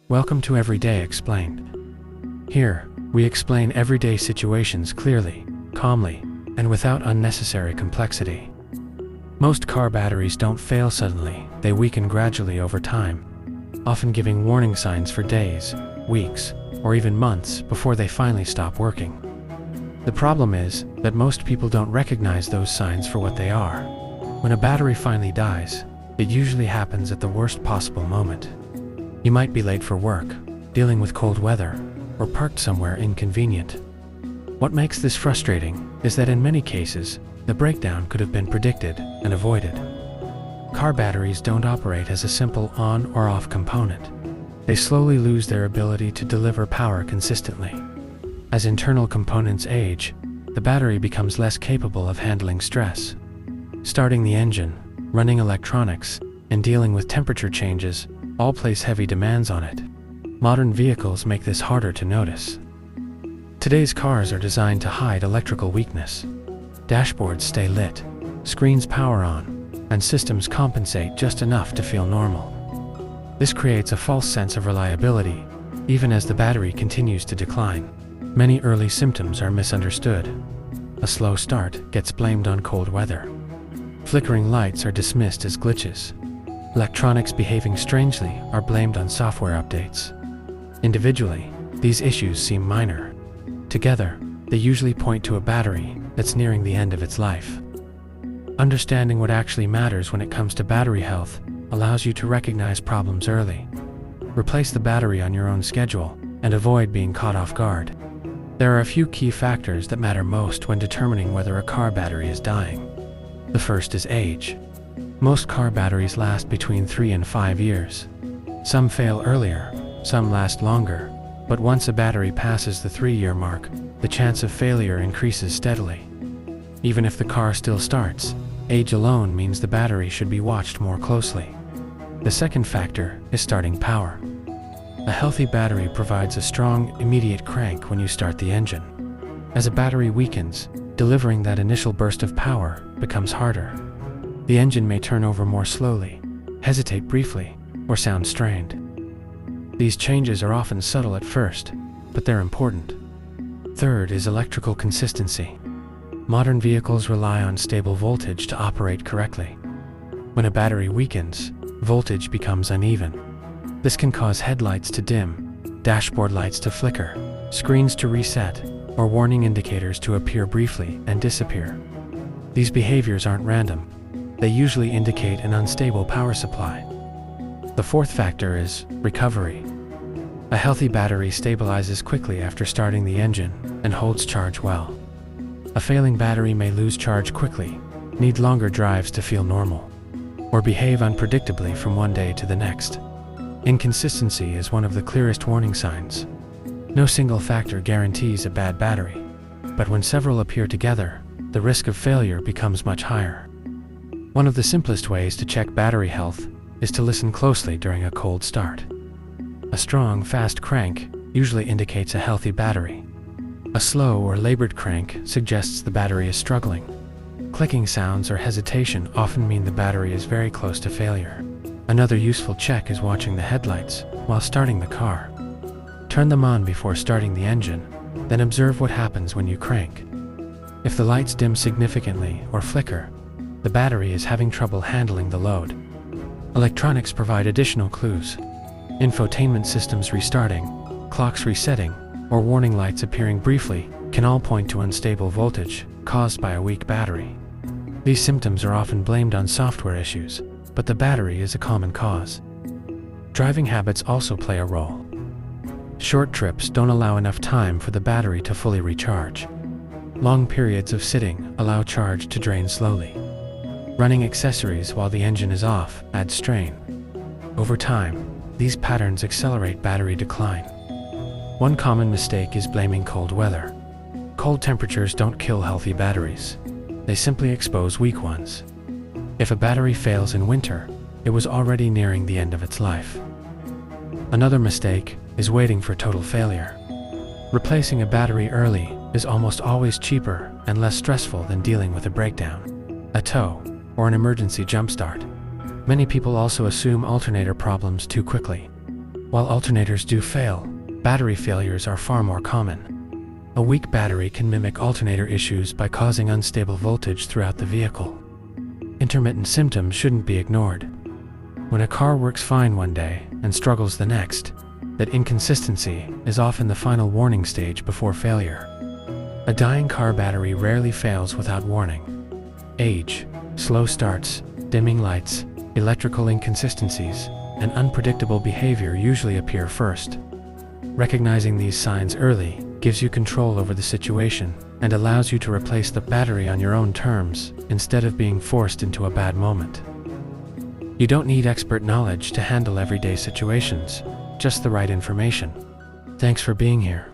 Welcome to Everyday Explained. Here, we explain everyday situations clearly, calmly, and without unnecessary complexity. Most car batteries don't fail suddenly, they weaken gradually over time, often giving warning signs for days, weeks, or even months before they finally stop working. The problem is that most people don't recognize those signs for what they are. When a battery finally dies, it usually happens at the worst possible moment. You might be late for work, dealing with cold weather, or parked somewhere inconvenient. What makes this frustrating is that in many cases, the breakdown could have been predicted and avoided. Car batteries don't operate as a simple on or off component. They slowly lose their ability to deliver power consistently. As internal components age, the battery becomes less capable of handling stress. Starting the engine, running electronics, and dealing with temperature changes all place heavy demands on it. Modern vehicles make this harder to notice. Today's cars are designed to hide electrical weakness. Dashboards stay lit, screens power on, and systems compensate just enough to feel normal. This creates a false sense of reliability, even as the battery continues to decline. Many early symptoms are misunderstood. A slow start gets blamed on cold weather. Flickering lights are dismissed as glitches. Electronics behaving strangely are blamed on software updates. Individually, these issues seem minor. Together, they usually point to a battery that's nearing the end of its life. Understanding what actually matters when it comes to battery health allows you to recognize problems early. Replace the battery on your own schedule and avoid being caught off guard. There are a few key factors that matter most when determining whether a car battery is dying. The first is age. Most car batteries last between 3 and 5 years. Some fail earlier, some last longer, but once a battery passes the 3-year mark, the chance of failure increases steadily. Even if the car still starts, age alone means the battery should be watched more closely. The second factor is starting power. A healthy battery provides a strong, immediate crank when you start the engine. As a battery weakens, delivering that initial burst of power becomes harder. The engine may turn over more slowly, hesitate briefly, or sound strained. These changes are often subtle at first, but they're important. Third is electrical consistency. Modern vehicles rely on stable voltage to operate correctly. When a battery weakens, voltage becomes uneven. This can cause headlights to dim, dashboard lights to flicker, screens to reset, or warning indicators to appear briefly and disappear. These behaviors aren't random. They usually indicate an unstable power supply. The fourth factor is recovery. A healthy battery stabilizes quickly after starting the engine and holds charge well. A failing battery may lose charge quickly, need longer drives to feel normal, or behave unpredictably from one day to the next. Inconsistency is one of the clearest warning signs. No single factor guarantees a bad battery, but when several appear together, the risk of failure becomes much higher. One of the simplest ways to check battery health is to listen closely during a cold start. A strong, fast crank usually indicates a healthy battery. A slow or labored crank suggests the battery is struggling. Clicking sounds or hesitation often mean the battery is very close to failure. Another useful check is watching the headlights while starting the car. Turn them on before starting the engine, then observe what happens when you crank. If the lights dim significantly or flicker, the battery is having trouble handling the load. Electronics provide additional clues. Infotainment systems restarting, clocks resetting, or warning lights appearing briefly can all point to unstable voltage caused by a weak battery. These symptoms are often blamed on software issues, but the battery is a common cause. Driving habits also play a role. Short trips don't allow enough time for the battery to fully recharge. Long periods of sitting allow charge to drain slowly. Running accessories while the engine is off adds strain. Over time, these patterns accelerate battery decline. One common mistake is blaming cold weather. Cold temperatures don't kill healthy batteries. They simply expose weak ones. If a battery fails in winter, it was already nearing the end of its life. Another mistake is waiting for total failure. Replacing a battery early is almost always cheaper and less stressful than dealing with a breakdown, a tow, or an emergency jump start. Many people also assume alternator problems too quickly. While alternators do fail, battery failures are far more common. A weak battery can mimic alternator issues by causing unstable voltage throughout the vehicle. Intermittent symptoms shouldn't be ignored. When a car works fine one day and struggles the next, that inconsistency is often the final warning stage before failure. A dying car battery rarely fails without warning. Age, slow starts, dimming lights, electrical inconsistencies, and unpredictable behavior usually appear first. Recognizing these signs early gives you control over the situation and allows you to replace the battery on your own terms instead of being forced into a bad moment. You don't need expert knowledge to handle everyday situations, just the right information. Thanks for being here.